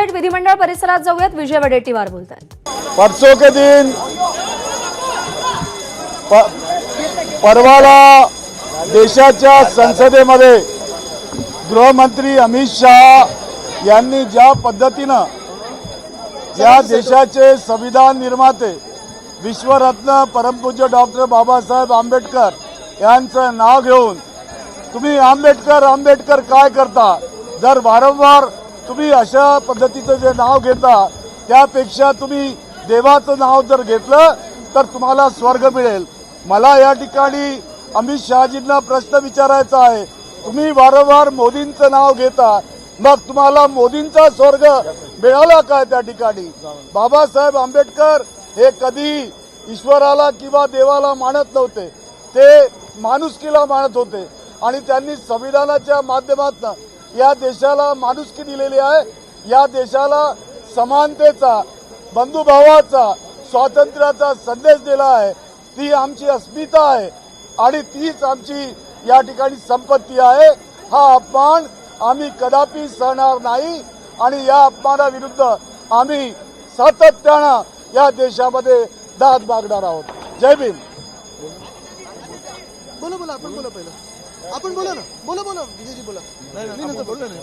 थेट विधिमंडळ परिसरात जाऊयात. विजय वडेट्टीवार बोलतात. परसों के दिन परवाला देशाच्या संसदेमध्ये गृहमंत्री अमित शाह यांनी ज्या पद्धतीनं या देशाचे संविधान निर्माते विश्वरत्न परमपूज्य डॉक्टर बाबासाहेब आंबेडकर यांचं नाव घेऊन तुम्ही आंबेडकर आंबेडकर काय करता, जर वारंवार तुम्ही अशा पद्धतीचं जे नाव घेता त्यापेक्षा तुम्ही देवाचं नाव जर घेतलं तर तुम्हाला स्वर्ग मिळेल. मला या ठिकाणी अमित शहाजींना प्रश्न विचारायचा आहे. तुम्ही वारंवार मोदींचं नाव घेता, मग तुम्हाला मोदींचा स्वर्ग मिळाला काय? त्या ठिकाणी बाबासाहेब आंबेडकर हे कधी ईश्वराला किंवा देवाला मानत नव्हते, ते माणुसकीला मानत होते आणि त्यांनी संविधानाच्या माध्यमातून या देशाला माणुसकी दिलेली आहे. या देशाला समानतेचा, बंधुभावाचा, स्वातंत्र्याचा संदेश दिला आहे. ती आमची अस्मिता आहे आणि तीच आमची या ठिकाणी संपत्ती आहे. हा अपमान आम्ही कदापि सहणार नाही आणि या अपमानाविरुद्ध आम्ही सातत्यानं या देशामध्ये दाद मागणार आहोत. जय भीम. बोला बोला, आपण बोला, पहिलं आपण बोला ना, बोला बोला विजयजी बोला. मी नंतर बोललो नाही.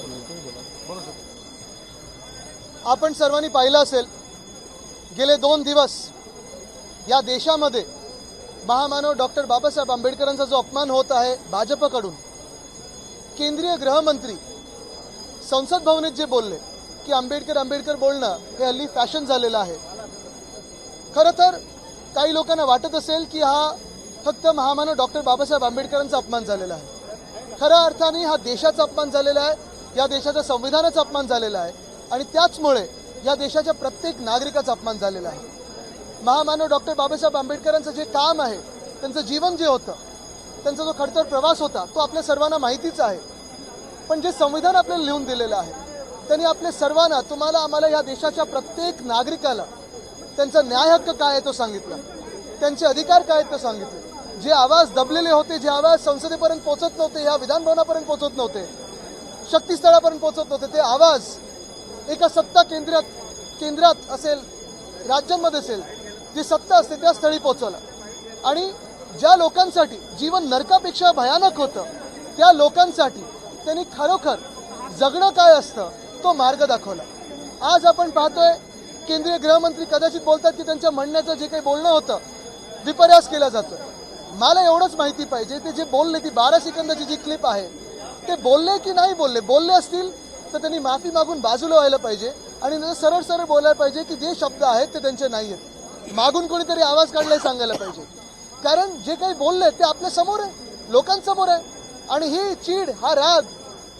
आपण सर्वांनी पाहिलं असेल, गेले 2 दिवस या देशामध्ये महामानव डॉक्टर बाबासाहेब आंबेडकरांचा जो अपमान होत आहे भाजपकडून, केंद्रीय गृहमंत्री संसद भवनात जे बोलले की आंबेडकर आंबेडकर बोलणं हे हल्ली फॅशन झालेलं आहे. खरं तर काही लोकांना वाटत असेल की हा फक्त महामानव डॉक्टर बाबासाहेब आंबेडकरांचा अपमान झालेला आहे. खऱ्या अर्थाने हा देशाचा अपमान झालेला आहे, या देशाच्या संविधानाचा अपमान झालेला आहे आणि त्याचमुळे या देशाच्या प्रत्येक नागरिकाचा अपमान झालेला आहे. महामानव डॉक्टर बाबासाहेब आंबेडकरांचं जे काम आहे, त्यांचं जीवन जे होतं, त्यांचा जो खडतर प्रवास होता, तो आपल्या सर्वांना माहितीच आहे. पण जे संविधान आपल्याला लिहून दिलेलं आहे, त्यांनी आपल्या सर्वांना, तुम्हाला आम्हाला, या देशाच्या प्रत्येक नागरिकाला त्यांचा न्याय हक्क काय आहे तो सांगितला, त्यांचे अधिकार काय आहेत ते सांगितले. जे आवाज दबलेले होते, जे आवाज संसदेपर्यंत पोहोचत नव्हते, या विधानभवनापर्यंत पोहोचत नव्हते, शक्तीस्थळापर्यंत पोहोचत नव्हते, ते आवाज एका सत्ता केंद्रात असेल, राज्यांमध्ये असेल, जी सत्ता असते त्या स्थळी पोहोचवला आणि ज्या लोकांसाठी जीवन नरकापेक्षा भयानक होतं, त्या लोकांसाठी त्यांनी खरोखर जगणं काय असतं तो मार्ग दाखवला. आज आपण पाहतोय केंद्रीय गृहमंत्री कदाचित बोलतात की त्यांच्या म्हणण्याचं जे काही बोलणं होतं विपर्यास केला जातो. मला एवढंच माहिती पाहिजे, ते जे बोलले, ती 12 सेकंदाची जी क्लिप आहे, ते बोलले की नाही बोलले. बोलले असतील तर त्यांनी माफी मागून बाजूला व्हायला पाहिजे आणि सरळ सरळ बोलायला पाहिजे की जे शब्द आहेत ते त्यांचे नाही आहेत. मागून कोणीतरी आवाज काढलाय सांगायला पाहिजे, कारण जे काही बोलले ते आपल्या समोर आहे, लोकांसमोर आहे. आणि ही चीड, हा राग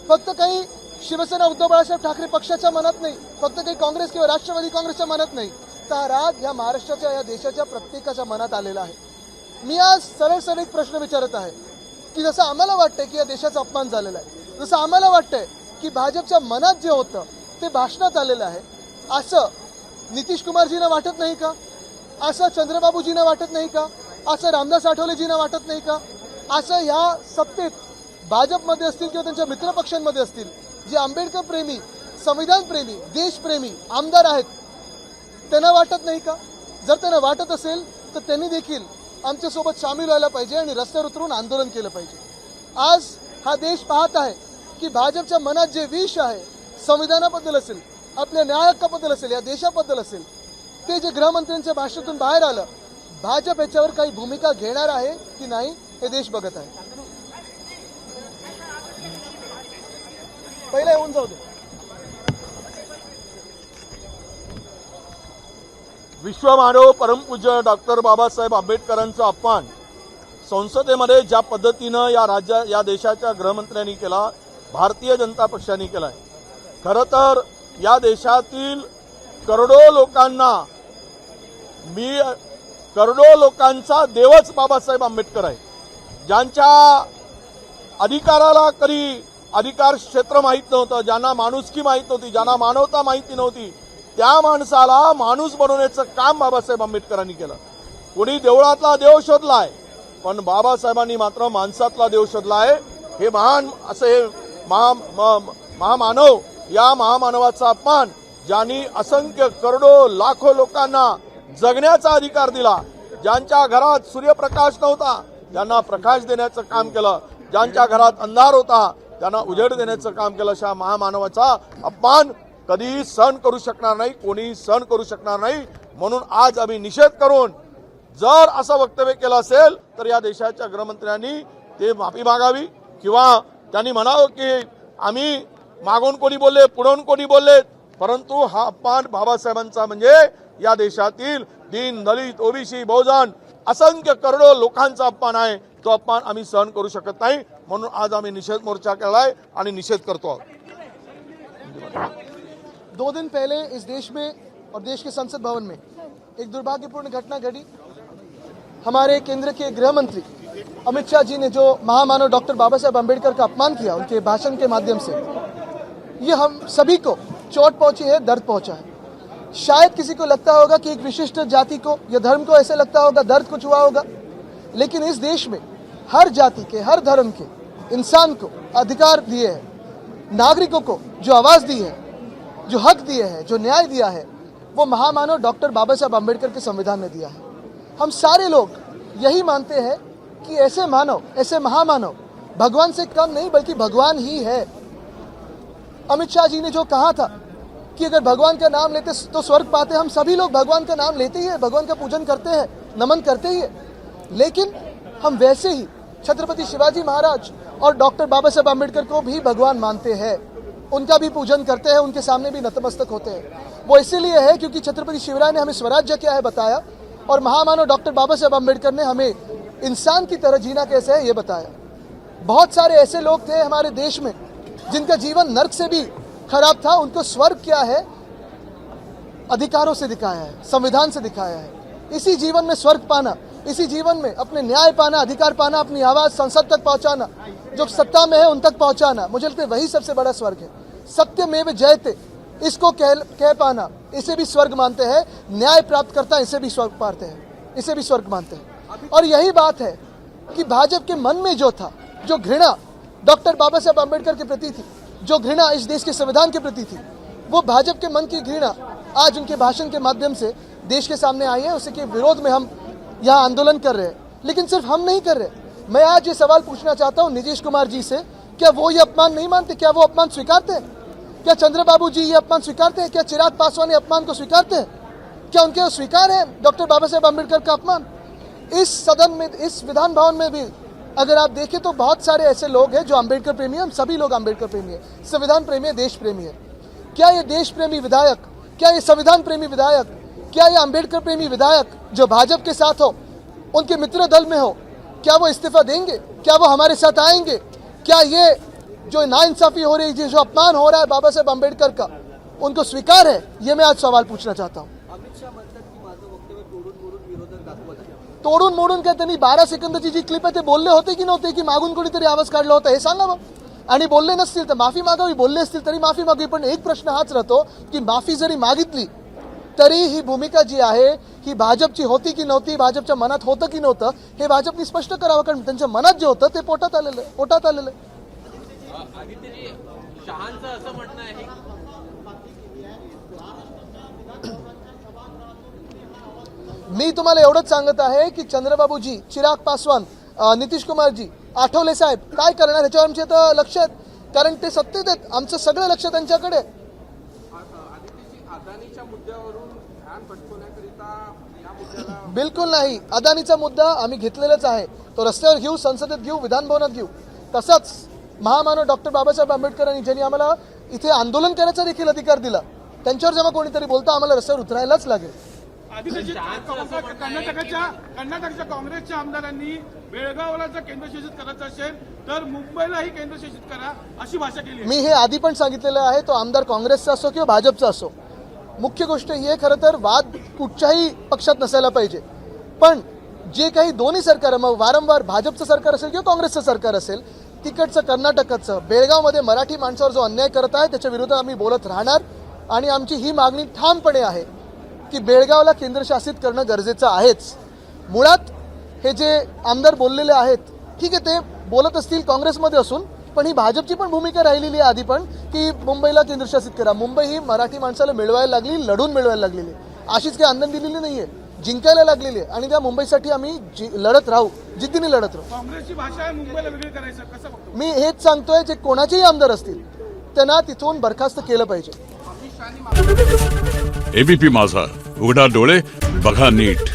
फक्त काही शिवसेना उद्धव बाळासाहेब ठाकरे पक्षाच्या मनात नाही, फक्त काही काँग्रेस किंवा राष्ट्रवादी काँग्रेसच्या मनात नाही, तर हा राग या महाराष्ट्राच्या, या देशाच्या प्रत्येकाच्या मनात आलेला आहे. मी आज सरळ सरळ एक प्रश्न विचारत आहे की जसं आम्हाला वाटतंय की या देशाचा अपमान झालेला आहे, जसं आम्हाला वाटतंय की भाजपच्या मनात जे होतं ते भाषणात आलेलं आहे, असं नितीश कुमारजींना वाटत नाही का? असं चंद्रबाबूजींना वाटत नाही का? असं रामदास आठवलेजींना वाटत नाही का? असं ह्या सत्तेत भाजपमध्ये असतील किंवा त्यांच्या मित्रपक्षांमध्ये असतील, जे आंबेडकर प्रेमी, संविधान प्रेमी, देशप्रेमी आमदार आहेत, त्यांना वाटत नाही का? जर त्यांना वाटत असेल तर त्यांनी देखील आमच्यासोबत सामील व्हायला पाहिजे आणि रस्त्यावर उतरून आंदोलन केलं पाहिजे. आज हा देश पाहत आहे की भाजपच्या मनात जे विष आहे, संविधानाबद्दल असेल, आपल्या न्याय हक्काबद्दल असेल, या देशाबद्दल असेल, ते जे गृहमंत्र्यांच्या भाषणातून बाहेर आलं, भाजप याच्यावर काही भूमिका घेणार आहे की नाही हे देश बघत आहे. पहिला येऊन जाऊ दे. विश्वमानव परमपूज्य डॉक्टर बाबासाहेब आंबेडकरांचा अपमान संसदेमध्ये ज्या पद्धतीनं या देशाच्या गृहमंत्र्यांनी केला, भारतीय जनता पक्षाने केलाय. खरं तर या देशातील करोडो लोकांचा देवच बाबासाहेब आंबेडकर आहे, ज्यांच्या अधिकाराला कधी अधिकार क्षेत्र माहीत नव्हतं, ज्यांना माणुसकी माहीत नव्हती, ज्यांना मानवता माहिती नव्हती, त्या माणसाला माणूस बनवण्याचं काम बाबासाहेब आंबेडकरांनी केलं. कोणी देवळातला देव शोधलाय, पण बाबासाहेबांनी मात्र माणसातला देव शोधलाय. हे महान असे महामानव, या महामानवाचा अपमान ज्यांनी असंख्य करोडो लाखो लोकांना जगण्याचा अधिकार दिला, ज्यांच्या घरात सूर्यप्रकाश नव्हता त्यांना प्रकाश देण्याचं काम केलं, ज्यांच्या घरात अंधार होता त्यांना उजेड देण्याचं काम केलं, अशा महामानवाचा अपमान कधी सहन करू शकणार नाही, कोणी सहन करू शकणार नाही. म्हणून आज आम्ही निषेध करून जर असं वक्तव्य केलं असेल तर या देशाच्या गृहमंत्र्यांनी ते माफी मागावी किंवा त्यांनी म्हणावं की आम्ही मागून कोणी बोलले पुढून कोणी बोलले, परंतु हा अपमान बाबासाहेबांचा म्हणजे या देशातील दीन दलित ओबीसी बहुजन असंख्य करोडो लोकांचा अपमान आहे. तो अपमान आम्ही सहन करू शकत नाही. म्हणून आज आम्ही निषेध मोर्चा केलाय आणि निषेध करतो आहोत. 2 दिन पहले इस देश में और देश के संसद भवन में एक दुर्भाग्यपूर्ण घटना घटी। हमारे केंद्र के गृह मंत्री अमित शाह जी ने जो महामानव डॉक्टर बाबा साहेब अम्बेडकर का अपमान किया उनके भाषण के माध्यम से, ये हम सभी को चोट पहुंची है, दर्द पहुंचा है। शायद किसी को लगता होगा कि एक विशिष्ट जाति को या धर्म को ऐसे लगता होगा दर्द कुछ हुआ होगा, लेकिन इस देश में हर जाति के हर धर्म के इंसान को अधिकार दिए हैं, नागरिकों को जो आवाज़ दी है, जो हक दिए हैं, जो न्याय दिया है, वो महामानव डॉक्टर बाबा साहब अम्बेडकर के संविधान ने दिया है। हम सारे लोग यही मानते हैं कि ऐसे मानव, ऐसे महामानव भगवान से कम नहीं बल्कि भगवान ही है। अमित शाह जी ने जो कहा था कि अगर भगवान का नाम लेते तो स्वर्ग पाते, हम सभी लोग भगवान का नाम लेते ही है, भगवान का पूजन करते हैं, नमन करते ही है, लेकिन हम वैसे ही छत्रपति शिवाजी महाराज और डॉक्टर बाबा साहब अम्बेडकर को भी भगवान मानते हैं, उनका भी पूजन करते हैं, उनके सामने भी नतमस्तक होते हैं। वो इसीलिए है क्योंकि छत्रपति शिवराय ने हमें स्वराज्य क्या है बताया और महामानव डॉक्टर बाबा साहब अम्बेडकर ने हमें इंसान की तरह जीना कैसे है ये बताया। बहुत सारे ऐसे लोग थे हमारे देश में जिनका जीवन नर्क से भी खराब था, उनको स्वर्ग क्या है अधिकारों से दिखाया है, संविधान से दिखाया है। इसी जीवन में स्वर्ग पाना, इसी जीवन में अपने न्याय पाना, अधिकार पाना, अपनी आवाज़ संसद तक पहुंचाना, जो सत्ता में है उन तक पहुंचाना, मुझे लगता है वही सबसे बड़ा स्वर्ग है। सत्यमेव जयते इसको कह पाना, इसे भी स्वर्ग मानते हैं। न्याय प्राप्त करता इसे भी स्वर्ग पाते हैं, इसे भी स्वर्ग मानते हैं। और यही बात है कि भाजपा के मन में जो था, जो घृणा डॉक्टर बाबा साहब अम्बेडकर के प्रति थी, जो घृणा इस देश के संविधान के प्रति थी, वो भाजपा के मन की घृणा आज उनके भाषण के माध्यम से देश के सामने आई है। उसी के विरोध में हम यहाँ आंदोलन कर रहे हैं, लेकिन सिर्फ हम नहीं कर रहे। मैं आज ये सवाल पूछना चाहता हूँ नीतीश कुमार जी से, क्या वो ये अपमान नहीं मानते? क्या वो अपमान स्वीकारते हैं? क्या चंद्रबाबू जी ये अपमान स्वीकारते हैं? क्या चिराग पासवान ये अपमान को स्वीकारते हैं? क्या उनके स्वीकार है डॉक्टर बाबा साहेब अम्बेडकर का अपमान? इस सदन में, इस विधान भवन में भी अगर आप देखें तो बहुत सारे ऐसे लोग हैं जो अम्बेडकर प्रेमी हैं। हम सभी लोग अम्बेडकर प्रेमी हैं, संविधान प्रेमी है, देश प्रेमी है। क्या ये देश प्रेमी विधायक, क्या ये संविधान प्रेमी विधायक, क्या ये अम्बेडकर प्रेमी विधायक जो भाजपा के साथ हो, उनके मित्र दल में हो, क्या वो इस्तीफा देंगे? क्या वो हमारे साथ आएंगे? क्या ये जो नाइंसाफी हो रही है, जो अपमान हो रहा है बाबा साहेब अम्बेडकर का, उनको स्वीकार है? ये मैं आज सवाल पूछना चाहता हूँ। तोडून मोडून काय त्यांनी 12 सेकंदाची जी क्लिप आहे ते बोलले होते की नव्हते, की मागून कोणीतरी आवाज काढला होता हे सांगा मग। आणि बोलले नसतील तर माफी मागावी, बोलले असतील तरी माफी मागावी। पण एक प्रश्न हाच राहतो की माफी जरी मागितली तरी ही भूमिका जी आहे ही भाजपची होती की नव्हती, भाजपच्या मनात होतं की नव्हतं हे भाजपने स्पष्ट करावं, कारण त्यांच्या मनात जे होतं ते पोटात आलेलं। आदित्यजी, शहांचं असं म्हणणं आहे मी तुम्हाला एवढंच सांगत आहे की चंद्रबाबूजी, चिराग पासवान, नितीश कुमारजी, आठवले साहेब काय करणार ह्याच्यावर आमचे तर लक्ष आहेत, कारण ते सत्तेत आहेत, आमचं सगळं लक्ष त्यांच्याकडे। अदानीच्या मुद्द्यावरून ध्यान भटकवण्याकरिता या मुद्द्याला बिलकुल नाही, अदानीचा मुद्दा आम्ही घेतलेलाच आहे, तो रस्त्यावर घेऊ, संसदेत घेऊ, विधान भवनात घेऊ। तसंच महामानव डॉक्टर बाबासाहेब आंबेडकरांनी ज्यांनी आम्हाला इथे आंदोलन करायचा देखील अधिकार दिला, त्यांच्यावर जेव्हा कोणीतरी बोलतं आम्हाला रस्त्यावर उतरायलाच लागेल। कर्नाटकच्या काँग्रेसच्या आमदारांनी बेळगावला जर केंद्रशासित करायचं असेल तर मुंबईलाही केंद्रशासित करा अशी भाषा केली आहे। मी हे आधी पण सांगितलेलं आहे, तो आमदार काँग्रेसचा असो किंवा भाजपचा असो। मुख्य गोष्ट ही आहे, खरं तर वाद कुठच्याही पक्षात नसायला पाहिजे, पण जे काही दोन्ही सरकार, मग वारंवार भाजपचं सरकार असेल किंवा काँग्रेसचं सरकार असेल, तिकडचं कर्नाटकाचं बेळगावमध्ये मराठी माणसावर जो अन्याय करत आहे त्याच्या विरोधात आम्ही बोलत राहणार। आणि आमची ही मागणी ठामपणे आहे की बेळगावला केंद्रशासित करणं गरजेचं आहेच। मुळात हे जे आमदार बोललेले आहेत, ठीक आहे, ते बोलत असतील काँग्रेसमध्ये असून, पण ही भाजपची पण भूमिका राहिलेली आहे आधी पण, की मुंबईला केंद्रशासित करा. मुंबई ही मराठी माणसाला मिळवायला लागली, लढून मिळवायला लागलेली आहे. अशीच काही आंदोलन दिलेली नाहीये, जिंकायला लागलेली आहे. आणि त्या मुंबईसाठी आम्ही लढत राहू, जिद्दीने लढत राहू. काँग्रेसची भाषा आहे मुंबईला वेगळी करायचं, कसं बघतो? मी हेच सांगतोय, जे कोणाचेही आमदार असतील त्यांना तिथून बरखास्त केलं पाहिजे. एबीपी माझा, उघडा डोळे बघा नीट.